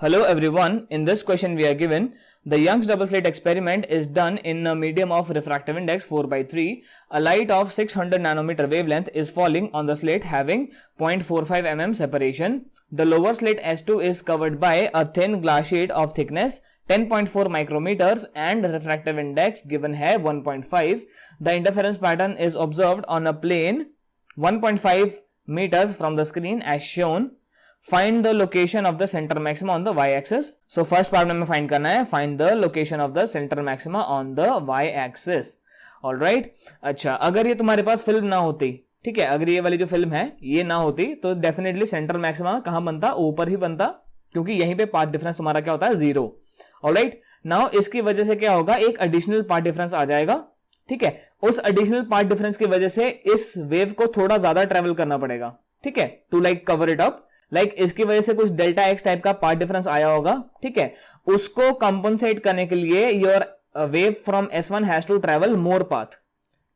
Hello everyone, in this question we are given the Young's double slit experiment is done in a medium of refractive index 4/3. A light of 600 nanometer wavelength is falling on the slit having 0.45 mm separation. The lower slit S2 is covered by a thin glass sheet of thickness 10.4 micrometers and refractive index given है 1.5. The interference pattern is observed on a plane 1.5 meters from the screen as shown. Find the location of the center maxima on the y-axis. So first part में हमें find करना है find the location of the center maxima on the y-axis. Alright. अच्छा, अगर ये तुम्हारे पास film ना होती, ठीक है, अगर ये वाली जो फिल्म है ये ना होती तो डेफिनेटली सेंटर मैक्सिमा कहाँ बनता, ऊपर ही बनता, क्योंकि यहीं पे पाथ डिफरेंस तुम्हारा क्या होता है, 0. ऑलराइट. नाउ इसकी वजह से क्या होगा, एक एडिशनल पाथ डिफरेंस आ जाएगा. ठीक है, उस एडिशनल पाथ डिफरेंस की वजह से इस वेव को थोड़ा ज्यादा ट्रेवल करना पड़ेगा. ठीक है, to like cover it up. Like इसकी वजह से कुछ डेल्टा एक्स टाइप का पाथ डिफरेंस आया होगा. ठीक है, उसको कंपनसेट करने के लिए your wave from S1 has to travel more path.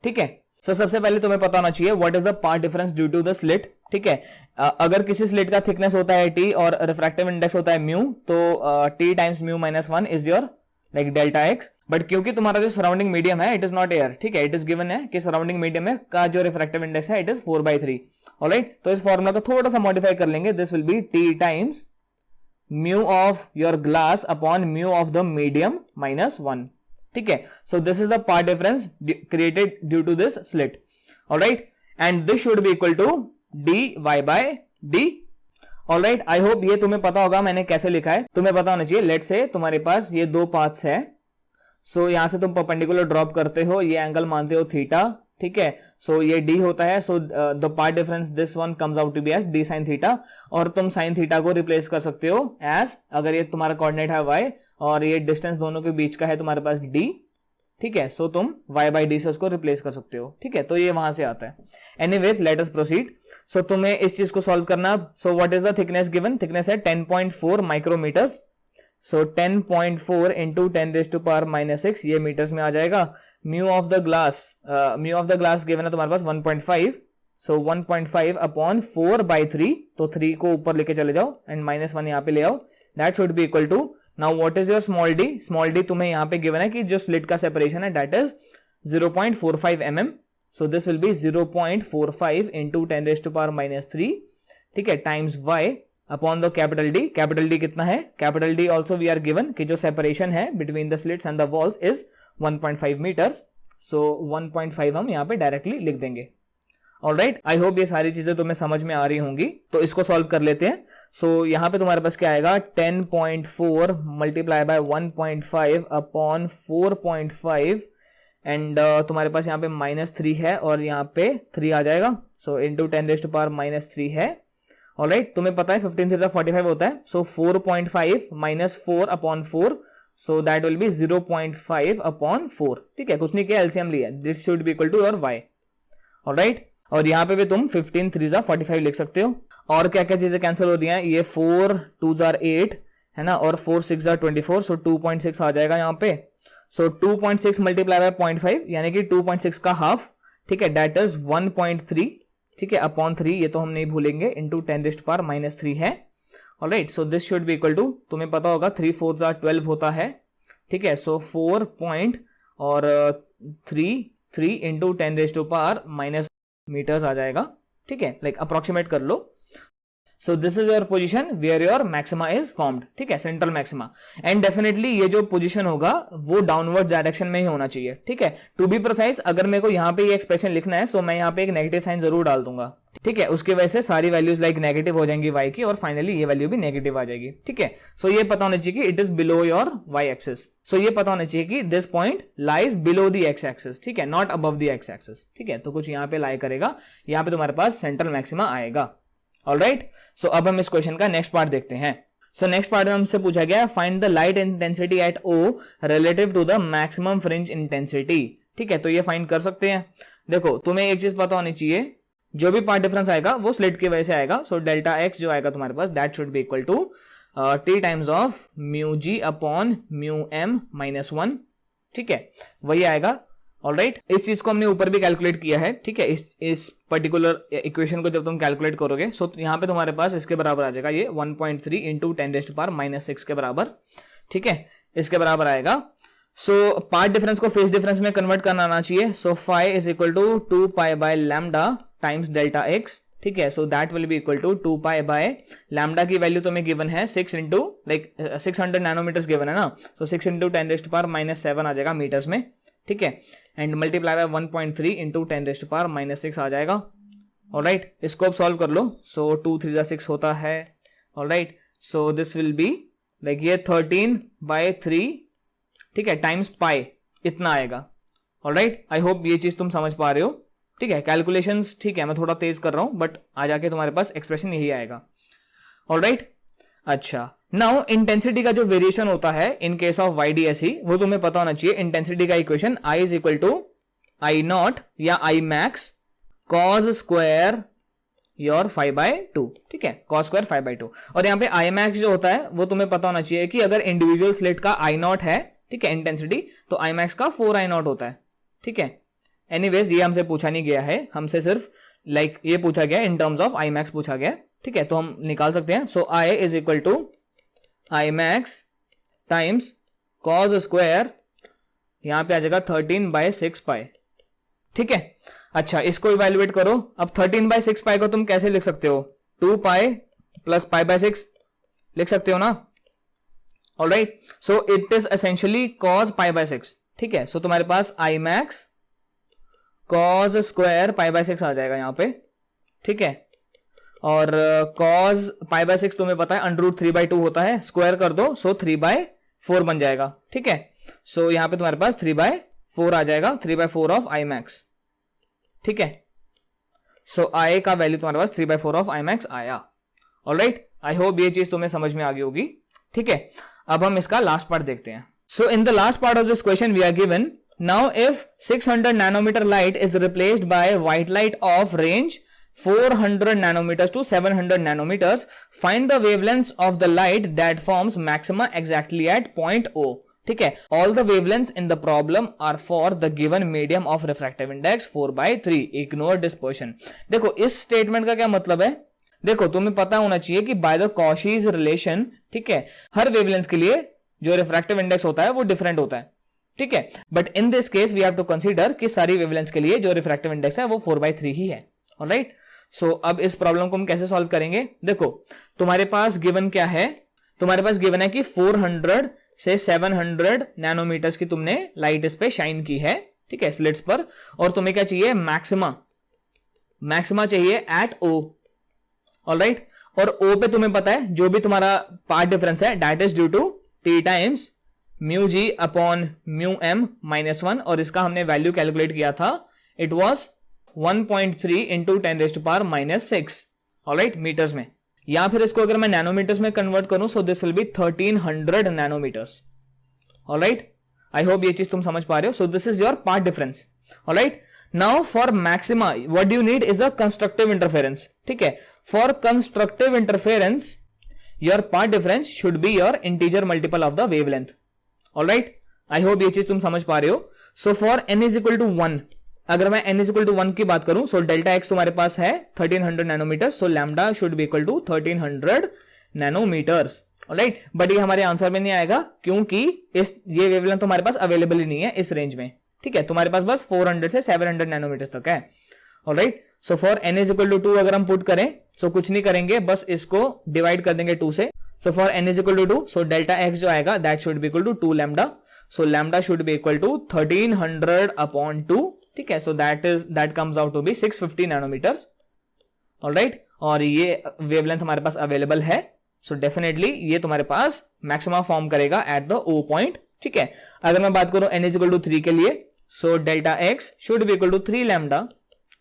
ठीक है, सो सबसे पहले तुम्हें पता होना चाहिए what is the path difference due to the slit. ठीक है, अगर किसी स्लिट का थिकनेस होता है t और रिफ्रैक्टिव इंडेक्स होता है म्यू, तो t times mu minus 1 is your like delta x. But क्योंकि तुम्हारा जो सराउंडिंग मीडियम है इट इज नॉट एयर. ठीक है, इट इज गिवन है कि सराउंडिंग मीडियम है का जो रिफ्रैक्टिव इंडेक्स है इट इज 4/3. ऑलराइट, तो इस फॉर्मूला को थोड़ा सा मॉडिफाई कर लेंगे. This will be t times mu of your glass upon mu of the medium minus 1. ठीक है, so this is the path difference created due to this slit. Alright, and this should be equal to dy/d. Alright, I hope ये तुम्हें पता होगा मैंने कैसे लिखा है. तुम्हें पता होना चाहिए. लेट्स से तुम्हारे पास ये दो पाथ्स है. सो यहां से तुम परपेंडिकुलर ड्रॉप करते हो, ये एंगल मानते हो थीटा. ठीक है, सो ये d होता है. So the path difference this one comes out to be as d sin theta. और तुम sin थीटा को रिप्लेस कर सकते हो एज, अगर ये तुम्हारा कोऑर्डिनेट है y और ये डिस्टेंस दोनों के बीच का है तुम्हारे पास d. ठीक है, सो तुम y/d से उसको रिप्लेस कर सकते हो. ठीक है, तो ये वहां से आता है. Anyways let us proceed. So तुम्हें इस चीज को सॉल्व करना. So what is the thickness given, thickness है 10.4 माइक्रोमीटर्स. सो 10.4 इंटू 10⁻⁻�6 ये मीटर्स में आ जाएगा. Mu of the glass given है तुम्हारे पास 1.5. सो 1.5 अपॉन 4/3, तो 3 को ऊपर लेके चले जाओ एंड -1 यहाँ पे ले आओ. That should be equal to, now what is your small D. Small D तुम्हें यहाँ पे गिवन है कि जो स्लिट का सेपरेशन है that is 0.45 mm. So this will be 0.45 into 10⁻⁻3. ठीक है, times y upon the capital D. Capital D कितना है, capital D also we are given कि जो सेपरेशन है between the slits and the walls is 1.5 metres. So 1.5 हम यहाँ पे डायरेक्टली लिख देंगे. ऑलराइट, आई होप ये सारी चीजें तुम्हें समझ में आ रही होंगी. तो इसको सॉल्व कर लेते हैं. सो यहाँ पे तुम्हारे पास क्या आएगा, 10.4 मल्टीप्लाई बाय 1.5 अपॉन 4.5 एंड तुम्हारे पास यहाँ पे -3 है और यहाँ पे 3 आ जाएगा. सो इंटू 10⁻⁻3 है. ऑलराइट, तुम्हें पता है 15 3 45 होता है. So 4.5 minus 4 upon 4, so that will be 0.5 upon 4. ठीक है, कुछ नहीं किया, एलसीएम लिया. This should be equal to your y. Alright, और यहाँ पे भी तुम 15 3 45 लिख सकते हो. और क्या क्या चीजें कैंसिल होती हैं, ये 4 2 8 है ना, और 4 6 24. सो 2.6 आ जाएगा यहाँ पे. सो 2.6 मल्टीप्लाई बाय 0.5 यानी कि 2.6 का हाफ. ठीक है, दैट इज 1.3. ठीक है, अपॉन 3 ये तो हम नहीं भूलेंगे, इंटू 10⁻⁻3 है. Alright, so this should be equal to, तुम्हें पता होगा 3 4 12 होता है. ठीक है, सो 4 पॉइंट और 3 इंटू 10⁻⁻ मीटर्स आ जाएगा. ठीक है, लाइक अप्रोक्सीमेट कर लो. So this is your position where your maxima is formed. ठीक है, सेंट्रल मैक्सिमा. एंड डेफिनेटली ये जो पोजीशन होगा वो डाउनवर्ड डायरेक्शन में ही होना चाहिए. ठीक है, टू बी प्रिसाइज अगर मेरे को यहाँ पे ये एक्सप्रेशन लिखना है, सो मैं यहाँ पे एक नेगेटिव साइन जरूर डाल दूंगा. ठीक है, उसकी वजह से सारी वैल्यूज लाइक नेगेटिव हो जाएंगी y की और फाइनली ये वैल्यू भी नेगेटिव आ जाएगी. ठीक है, सो ये पता होना चाहिए कि it is below your y axis. So ये पता होना चाहिए कि this point lies below the x axis. ठीक है, not above the x axis. ठीक है, तो कुछ यहाँ पे लाई करेगा, यहाँ पे तुम्हारे पास सेंट्रल मैक्सिमा आएगा. ऑलराइट, सो अब हम इस क्वेश्चन का नेक्स्ट पार्ट देखते हैं. सो नेक्स्ट पार्ट में हमसे पूछा गया find the light intensity at O relative to the maximum fringe intensity. ठीक है, तो ये फाइंड कर सकते हैं. देखो, तुम्हें एक चीज पता होनी चाहिए, जो भी पार्ट डिफरेंस आएगा वो स्लिट की वजह से आएगा. सो डेल्टा एक्स जो आएगा तुम्हारे पास that should be equal to t times of mu G upon mu m -1. ठीक है, वही आएगा. ऑलराइट, इस चीज को हमने ऊपर भी कैलकुलेट किया है, ठीक है। इस पर्टिकुलर इक्वेशन को जब तुम कैलकुलेट करोगे सो यहाँ पे तुम्हारे पास इसके बराबर आ जाएगा ये 1.3 इंटू 10⁻⁻6 के बराबर, ठीक है, इसके बराबर आएगा। सो पार्ट डिफरेंस को फेज डिफरेंस में कन्वर्ट करना आना चाहिए। So phi is equal to 2 pi by lambda times delta x, ठीक है। So that will be equal to 2 pi by lambda की वैल्यू तुम्हें गिवन है 6 इंटू 600 नैनोमीटर्स गिवन है ना, सो 6 इंटू 10⁻⁻7 आ जाएगा मीटर्स में, ठीक है, एंड मल्टीप्लाई बाय 1.3 इंटू 10⁻⁻6 आ जाएगा। ऑलराइट, इसको अब सॉल्व कर लो। सो 2 3 6 होता है, alright. So this will be like ये 13/3, ठीक है, टाइम्स पाई इतना आएगा। ऑलराइट, आई होप ये चीज तुम समझ पा रहे हो, ठीक है। कैलकुलेशंस ठीक है मैं थोड़ा तेज कर रहा हूं बट आ जाके तुम्हारे पास एक्सप्रेशन यही आएगा। ऑलराइट, अच्छा, नाउ इंटेंसिटी का जो वेरिएशन होता है इन केस ऑफ YDSE वो तुम्हें पता होना चाहिए। इंटेंसिटी का equation I is equal to I0 या I max cos square your 5/2, ठीक है, cos स्क्वायर 5/2। और यहाँ पे I max जो होता है वो तुम्हें पता होना चाहिए कि अगर इंडिविजुअल स्लिट का I0 है, ठीक है, इंटेंसिटी, तो I max का 4I0 होता है, ठीक है। एनीवेज ये हमसे पूछा नहीं गया है, हमसे सिर्फ लाइक ये पूछा गया in terms of I max पूछा गया, ठीक है, तो हम निकाल सकते हैं। So I is equal to I max times cos square, यहां पे आ जाएगा 13/6 पाई, ठीक है। अच्छा, इसको इवैल्यूएट करो। अब 13/6 पाई को तुम कैसे लिख सकते हो? 2 पाई प्लस पाई/6 लिख सकते हो ना। Alright, so it is essentially cos पाई/6, ठीक है। सो तुम्हारे पास I max cos स्क्वायर पाई/6 आ जाएगा यहां पे, ठीक है। और cos पाई/6 तुम्हें पता है √3/2 होता है, स्क्वायर कर दो सो 3/4 बन जाएगा, ठीक है। सो यहां पे तुम्हारे पास 3/4 आ जाएगा, 3/4 ऑफ I max, ठीक है। सो I का वैल्यू तुम्हारे पास 3/4 ऑफ I max आया। ऑलराइट, आई होप ये चीज तुम्हें समझ में आ गई होगी, ठीक है। अब हम इसका लास्ट पार्ट देखते हैं। So in the last part of this question we are given, now if 600 nanometer light is replaced by white light of range 400 nanometers to 700 nanometers, find the wavelengths of the light that forms maxima exactly at point O, ठीक है। All the wavelengths in the problem are for the given medium of refractive index 4/3, ignore dispersion। देखो इस statement का क्या मतलब है, देखो तुम्हें पता होना चाहिए कि बाय द कॉशीज रिलेशन, ठीक है, हर वेवलेंथ के लिए जो रिफ्रैक्टिव इंडेक्स होता है वो डिफरेंट होता है, ठीक है। But in this case we have to consider कि सारी वेवलेंथ के लिए जो रिफ्रैक्टिव इंडेक्स है वो 4/3 ही है। ऑलराइट, सो अब इस प्रॉब्लम को हम कैसे सॉल्व करेंगे? देखो तुम्हारे पास गिवन क्या है, तुम्हारे पास गिवन है कि 400 से 700 नैनोमीटर्स की तुमने लाइट इस पे शाइन की है, ठीक है, स्लिट्स पर, और तुम्हें क्या चाहिए? मैक्सिमा चाहिए एट O। ऑलराइट, और O पे तुम्हें पता है जो भी तुम्हारा पार्ट डिफरेंस है that is due to T times μg upon μm -1, और इसका हमने वैल्यू कैलकुलेट किया था, it was 1.3 into 10⁻⁻6, alright, metres में। या फिर इसको अगर मैं नैनोमीटर्स में कन्वर्ट करूं so this will be 1300 nanometres. Alright, I hope ये चीज तुम समझ पा रहे हो। So this is your part difference. Alright, now for maxima what you need is a constructive interference, ठीक है। For constructive interference your part difference should be your integer multiple of the wavelength. Alright, I hope ये चीज तुम समझ पा रहे हो। So for n is equal to 1, अगर मैं n इज इक्वल टू 1 की बात करूं सो डेल्टा एक्स तुम्हारे पास है 1300 nanometre, so lambda should be equal to 1300 nanometres. Alright, but ये हमारे आंसर में नहीं आएगा क्योंकि ये वेवलेंथ तुम्हारे पास अवेलेबल ही नहीं है इस रेंज में, ठीक है। तुम्हारे पास बस 400 से 700 नैनोमीटर तक है। Alright, so for n is equal to 2 अगर हम पुट करें सो कुछ नहीं करेंगे, बस इसको डिवाइड कर देंगे 2 से। So for n is equal to 2, so delta x जो आएगा that should be equal to 2 lambda, so lambda should be equal to 1300 upon 2, ठीक है। So that comes out to be 650 nanometres. Alright, और ये wavelength हमारे पास available है, so definitely ये तुम्हारे पास मैक्सिमा फॉर्म करेगा एट द O पॉइंट, ठीक है। अगर मैं बात करूं n इज इक्वल टू 3 के लिए, so delta x should be equal to 3 lambda,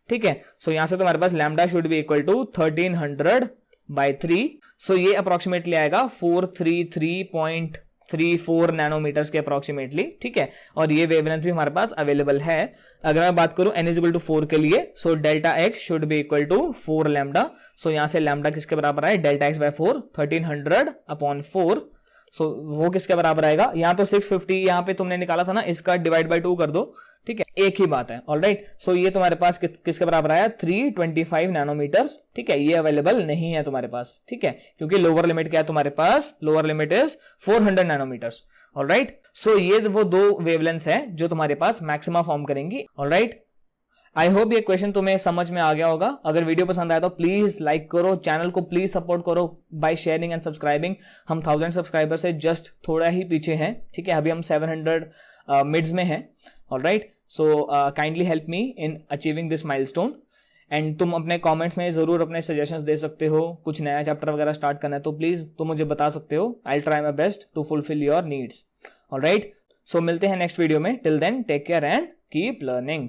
ठीक है। सो यहां से तुम्हारे पास lambda should be equal to 1300/3, so ये अप्रोक्सीमेटली आएगा 433.34 नैनोमीटर्स के अप्रोक्सीमेटली, ठीक है। और ये वेवलेंथ भी हमारे पास अवेलेबल है। अगर मैं बात करूं n इज इक्वल टू 4 के लिए, so delta x should be equal to 4 lambda, so यहां से लैम्डा किसके बराबर है? Delta x by 4, 1300 upon 4, so वो किसके बराबर आएगा? यहाँ तो 650 यहाँ पे तुमने निकाला था ना, इसका डिवाइड बाय 2 कर दो, ठीक है, एक ही बात है। ऑलराइट, सो ये तुम्हारे पास किसके बराबर आया, 325 नैनोमीटर्स। ठीक है, ये अवेलेबल नहीं है तुम्हारे पास। ठीक है, क्योंकि लोअर लिमिट क्या है तुम्हारे पास, lower limit is 400 nanometers. Alright, so ये वो दो वेवलेंथ्स हैं जो तुम्हारे पास मैक्सिमा फॉर्म करेंगी। ऑलराइट, आई होप ये क्वेश्चन तुम्हें समझ में आ गया होगा। अगर वीडियो पसंद आया तो प्लीज लाइक करो, चैनल को प्लीज सपोर्ट करो बाय शेयरिंग एंड सब्सक्राइबिंग। हम 1000 सब्सक्राइबर से जस्ट थोड़ा ही पीछे हैं। ठीक है, अभी हम 700 मिड्स में हैं। Alright, so kindly help me in achieving this milestone. And तुम अपने कमेंट्स में जरूर अपने सजेशंस दे सकते हो। कुछ नया चैप्टर वगैरह स्टार्ट करना है तो प्लीज तुम मुझे बता सकते हो। I try my best to fulfil your needs. Alright, so मिलते हैं नेक्स्ट वीडियो में। Till then take care and keep learning.